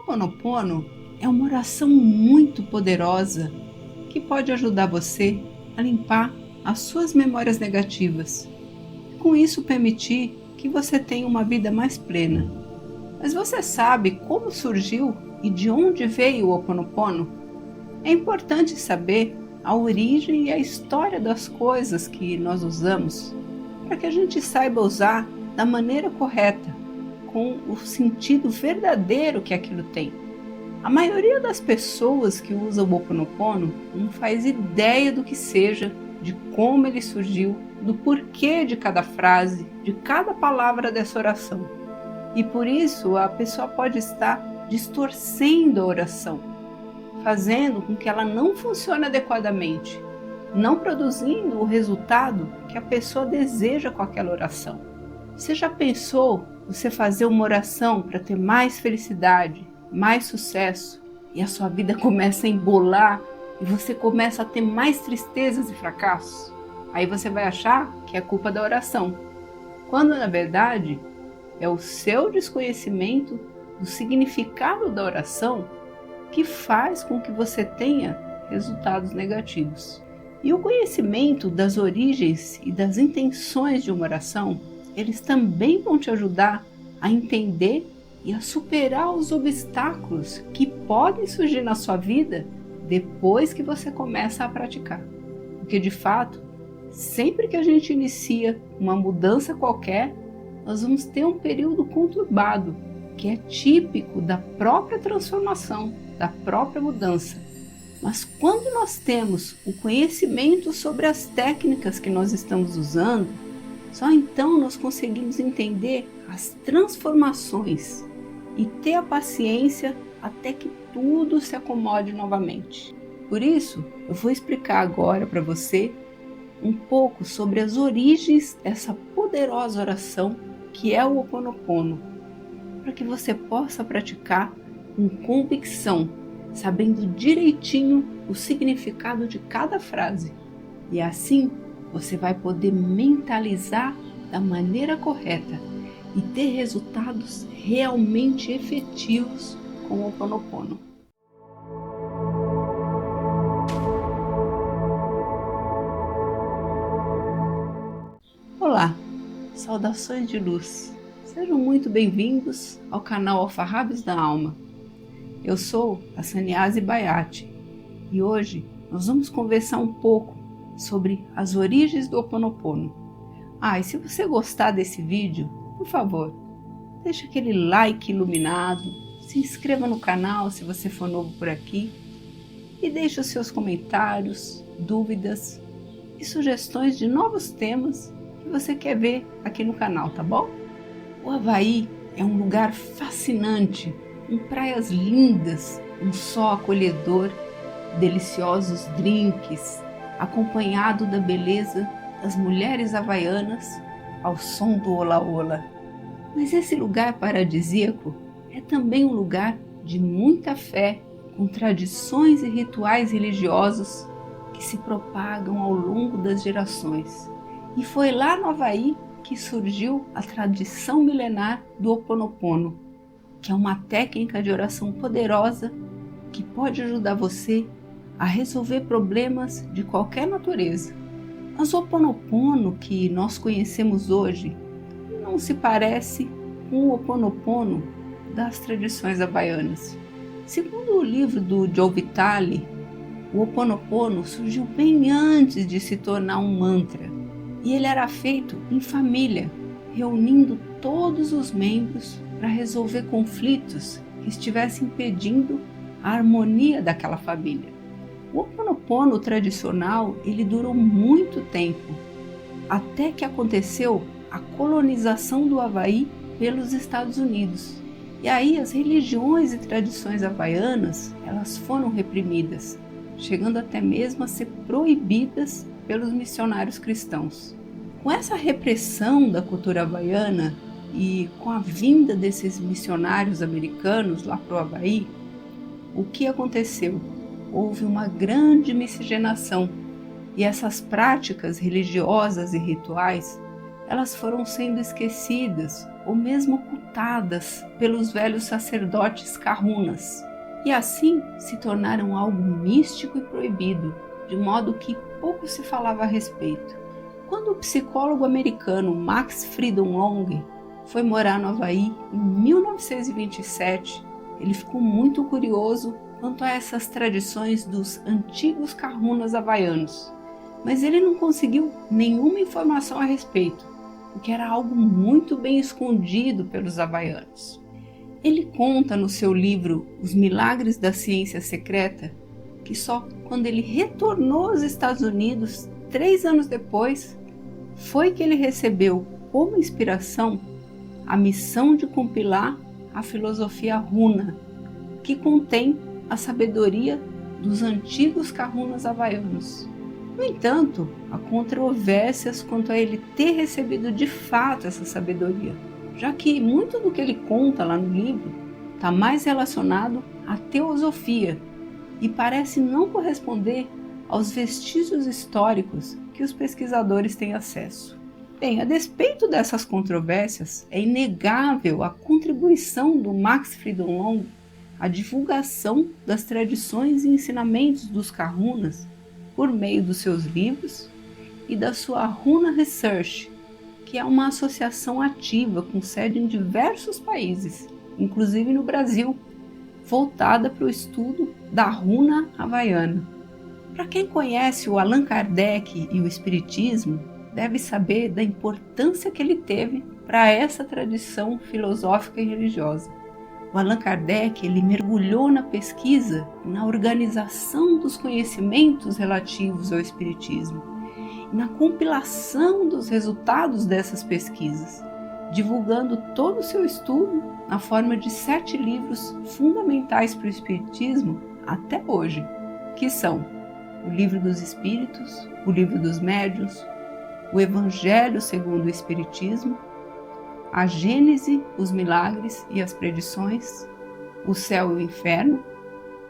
Ho'oponopono é uma oração muito poderosa que pode ajudar você a limpar as suas memórias negativas e com isso permitir que você tenha uma vida mais plena. Mas você sabe como surgiu e de onde veio o Ho'oponopono? É importante saber a origem e a história das coisas que nós usamos para que a gente saiba usar da maneira correta, com o sentido verdadeiro que aquilo tem. A maioria das pessoas que usam o Ho'oponopono não faz ideia do que seja, de como ele surgiu, do porquê de cada frase, de cada palavra dessa oração. E por isso a pessoa pode estar distorcendo a oração, fazendo com que ela não funcione adequadamente, não produzindo o resultado que a pessoa deseja com aquela oração. Você já pensou você fazer uma oração para ter mais felicidade, mais sucesso, e a sua vida começa a embolar e você começa a ter mais tristezas e fracassos? Aí você vai achar que é culpa da oração, quando na verdade é o seu desconhecimento do significado da oração que faz com que você tenha resultados negativos. E o conhecimento das origens e das intenções de uma oração, eles também vão te ajudar a entender e a superar os obstáculos que podem surgir na sua vida depois que você começa a praticar. Porque de fato, sempre que a gente inicia uma mudança qualquer, nós vamos ter um período conturbado, que é típico da própria transformação, da própria mudança. Mas quando nós temos o conhecimento sobre as técnicas que nós estamos usando, só então nós conseguimos entender as transformações e ter a paciência até que tudo se acomode novamente. Por isso, eu vou explicar agora para você um pouco sobre as origens dessa poderosa oração que é o Ho'oponopono, para que você possa praticar com convicção, sabendo direitinho o significado de cada frase. E assim você vai poder mentalizar da maneira correta e ter resultados realmente efetivos com o Ho'oponopono. Olá, saudações de luz. Sejam muito bem-vindos ao canal Alfarrábios da Alma. Eu sou a Sannyasi Bayati e hoje nós vamos conversar um pouco sobre as origens do Ho'oponopono. E se você gostar desse vídeo, por favor, deixa aquele like iluminado, se inscreva no canal se você for novo por aqui e deixe os seus comentários, dúvidas e sugestões de novos temas que você quer ver aqui no canal, tá bom? O Havaí é um lugar fascinante, com praias lindas, um sol acolhedor, deliciosos drinks, acompanhado da beleza das mulheres havaianas ao som do ola-ola. Mas esse lugar paradisíaco é também um lugar de muita fé, com tradições e rituais religiosos que se propagam ao longo das gerações. E foi lá no Havaí que surgiu a tradição milenar do Ho'oponopono, que é uma técnica de oração poderosa que pode ajudar você a resolver problemas de qualquer natureza. Mas o Ho'oponopono que nós conhecemos hoje não se parece com o Ho'oponopono das tradições havaianas. Segundo o livro do Joe Vitale, o Ho'oponopono surgiu bem antes de se tornar um mantra. E ele era feito em família, reunindo todos os membros para resolver conflitos que estivessem impedindo a harmonia daquela família. O Ho'oponopono tradicional, ele durou muito tempo, até que aconteceu a colonização do Havaí pelos Estados Unidos. E aí as religiões e tradições havaianas, elas foram reprimidas, chegando até mesmo a ser proibidas pelos missionários cristãos. Com essa repressão da cultura havaiana e com a vinda desses missionários americanos lá para o Havaí, o que aconteceu? Houve uma grande miscigenação e essas práticas religiosas e rituais elas foram sendo esquecidas ou mesmo ocultadas pelos velhos sacerdotes kahunas, e assim se tornaram algo místico e proibido, de modo que pouco se falava a respeito. Quando o psicólogo americano Max Freedom Long foi morar no Havaí em 1927, ele ficou muito curioso quanto a essas tradições dos antigos kahunas havaianos, mas ele não conseguiu nenhuma informação a respeito, o que era algo muito bem escondido pelos havaianos. Ele conta no seu livro Os Milagres da Ciência Secreta que só quando ele retornou aos Estados Unidos, 3 anos depois, foi que ele recebeu como inspiração a missão de compilar a filosofia Huna, que contém a sabedoria dos antigos kahunas havaianos. No entanto, há controvérsias quanto a ele ter recebido de fato essa sabedoria, já que muito do que ele conta lá no livro está mais relacionado à teosofia e parece não corresponder aos vestígios históricos que os pesquisadores têm acesso. Bem, a despeito dessas controvérsias, é inegável a contribuição do Max Freedom Long à divulgação das tradições e ensinamentos dos kahunas por meio dos seus livros e da sua Huna Research, que é uma associação ativa com sede em diversos países, inclusive no Brasil, voltada para o estudo da Huna havaiana. Para quem conhece o Allan Kardec e o Espiritismo, deve saber da importância que ele teve para essa tradição filosófica e religiosa. O Allan Kardec ele mergulhou na pesquisa e na organização dos conhecimentos relativos ao Espiritismo, e na compilação dos resultados dessas pesquisas, divulgando todo o seu estudo na forma de 7 livros fundamentais para o Espiritismo até hoje, que são o Livro dos Espíritos, o Livro dos Médiuns, o Evangelho segundo o Espiritismo, a Gênese, os Milagres e as Predições, o Céu e o Inferno,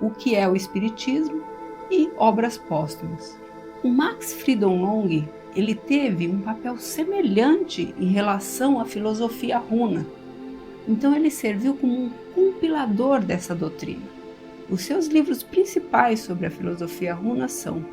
o que é o Espiritismo e obras póstumas. O Max Freedom Long ele teve um papel semelhante em relação à filosofia Huna, então ele serviu como um compilador dessa doutrina. Os seus livros principais sobre a filosofia Huna são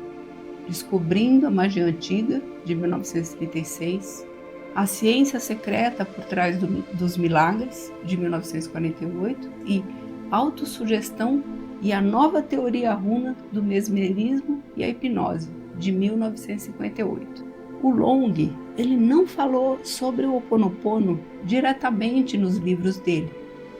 Descobrindo a Magia Antiga, de 1936, A Ciência Secreta por Trás dos Milagres, de 1948, e Autossugestão e a Nova Teoria Huna do Mesmerismo e a Hipnose, de 1958. O Long ele não falou sobre o Ho Oponopono diretamente nos livros dele,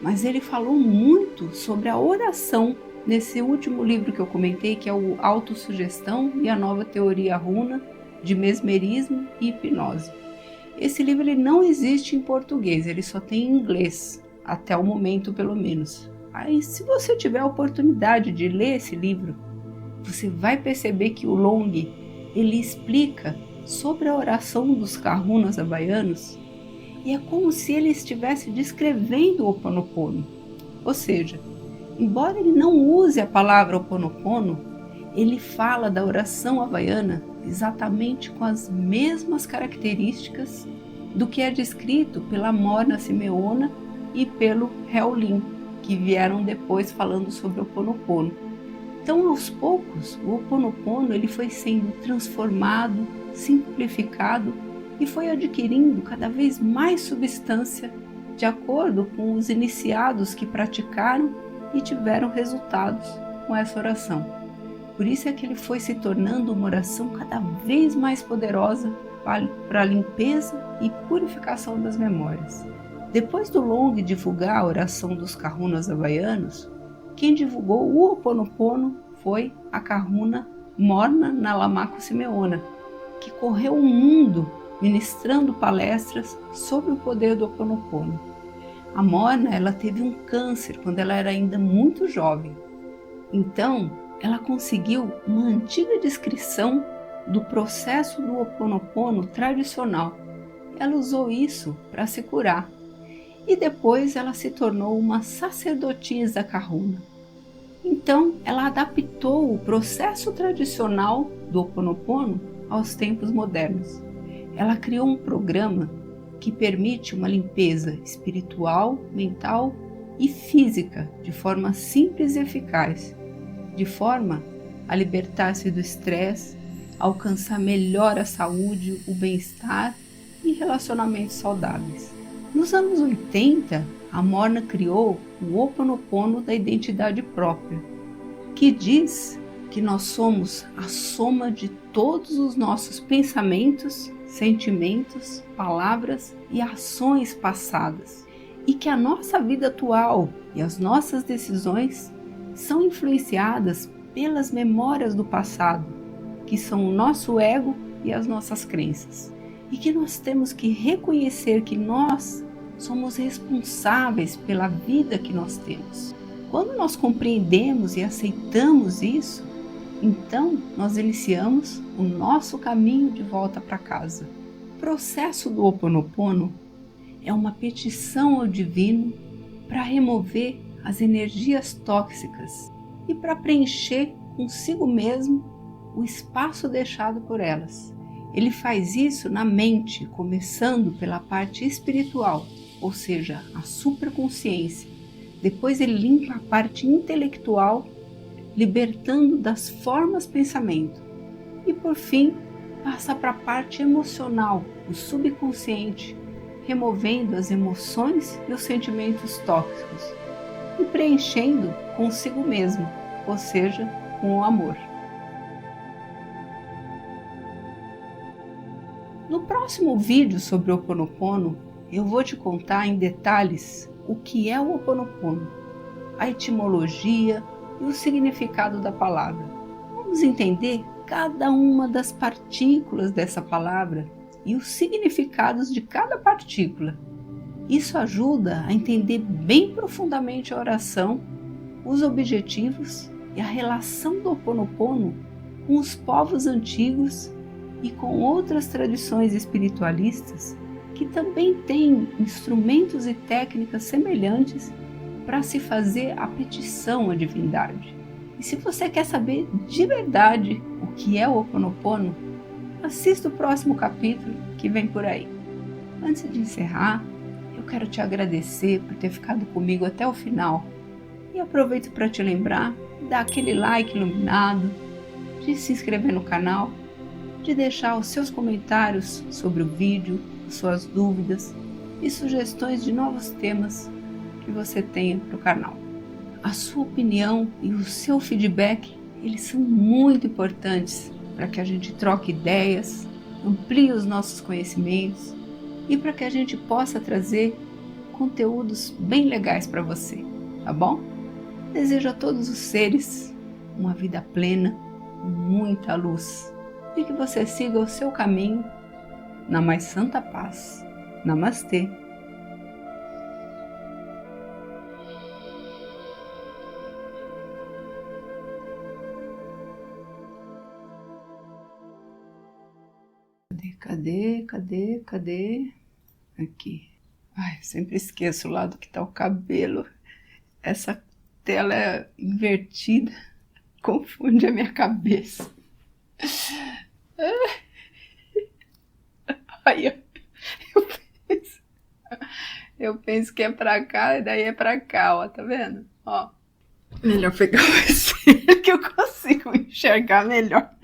mas ele falou muito sobre a oração nesse último livro que eu comentei, que é o Autossugestão e a Nova Teoria Huna de Mesmerismo e Hipnose. Esse livro ele não existe em português, ele só tem em inglês, até o momento pelo menos. Aí, se você tiver a oportunidade de ler esse livro, você vai perceber que o Long ele explica sobre a oração dos kahunas havaianos, e é como se ele estivesse descrevendo o Ho Oponopono. Ou seja, embora ele não use a palavra Ho Oponopono, ele fala da oração havaiana exatamente com as mesmas características do que é descrito pela Morna Simeona e pelo Heo-Lin, que vieram depois falando sobre o Ho Oponopono. Então, aos poucos, o Ho Oponopono ele foi sendo transformado, simplificado e foi adquirindo cada vez mais substância de acordo com os iniciados que praticaram e tiveram resultados com essa oração. Por isso é que ele foi se tornando uma oração cada vez mais poderosa para a limpeza e purificação das memórias. Depois do Long divulgar a oração dos kahunas havaianos, quem divulgou o Ho Oponopono foi a kahuna Morna Nalamaco Simeona, que correu o mundo ministrando palestras sobre o poder do Ho Oponopono. A Morna ela teve um câncer quando ela era ainda muito jovem. Então, ela conseguiu uma antiga descrição do processo do Ho Oponopono tradicional. Ela usou isso para se curar. E depois ela se tornou uma sacerdotisa kahuna. Então, ela adaptou o processo tradicional do Ho Oponopono aos tempos modernos. ela criou um programa que permite uma limpeza espiritual, mental e física de forma simples e eficaz, de forma a libertar-se do estresse, alcançar melhor a saúde, o bem-estar e relacionamentos saudáveis. Nos anos 80, a Morna criou o Ho'oponopono da identidade própria, que diz que nós somos a soma de todos os nossos pensamentos, sentimentos, palavras e ações passadas, e que a nossa vida atual e as nossas decisões são influenciadas pelas memórias do passado, que são o nosso ego e as nossas crenças, e que nós temos que reconhecer que nós somos responsáveis pela vida que nós temos. Quando nós compreendemos e aceitamos isso, então nós iniciamos o nosso caminho de volta para casa. O processo do Ho'oponopono é uma petição ao divino para remover as energias tóxicas e para preencher consigo mesmo o espaço deixado por elas. Ele faz isso na mente, começando pela parte espiritual, ou seja, a supraconsciência. Depois ele limpa a parte intelectual, libertando das formas pensamento. E por fim, passa para a parte emocional, o subconsciente, removendo as emoções e os sentimentos tóxicos e preenchendo consigo mesmo, ou seja, com o amor. No próximo vídeo sobre o Ho'oponopono, eu vou te contar em detalhes o que é o Ho'oponopono, a etimologia e o significado da palavra. Vamos entender cada uma das partículas dessa palavra e os significados de cada partícula. Isso ajuda a entender bem profundamente a oração, os objetivos e a relação do Ho'oponopono com os povos antigos e com outras tradições espiritualistas que também têm instrumentos e técnicas semelhantes para se fazer a petição à divindade. E se você quer saber de verdade o que é o Ho'oponopono, assista o próximo capítulo que vem por aí. Antes de encerrar, eu quero te agradecer por ter ficado comigo até o final e aproveito para te lembrar de dar aquele like iluminado, de se inscrever no canal, de deixar os seus comentários sobre o vídeo, suas dúvidas e sugestões de novos temas que você tenha para o canal. A sua opinião e o seu feedback, eles são muito importantes para que a gente troque ideias, amplie os nossos conhecimentos e para que a gente possa trazer conteúdos bem legais para você, tá bom? Desejo a todos os seres uma vida plena, muita luz e que você siga o seu caminho na mais santa paz. Namastê! Cadê? Aqui. Ai, eu sempre esqueço o lado que tá o cabelo. Essa tela é invertida. Confunde a minha cabeça. Aí eu penso que é pra cá e daí é pra cá, ó, tá vendo? Ó, melhor pegar o espelho que eu consigo enxergar melhor.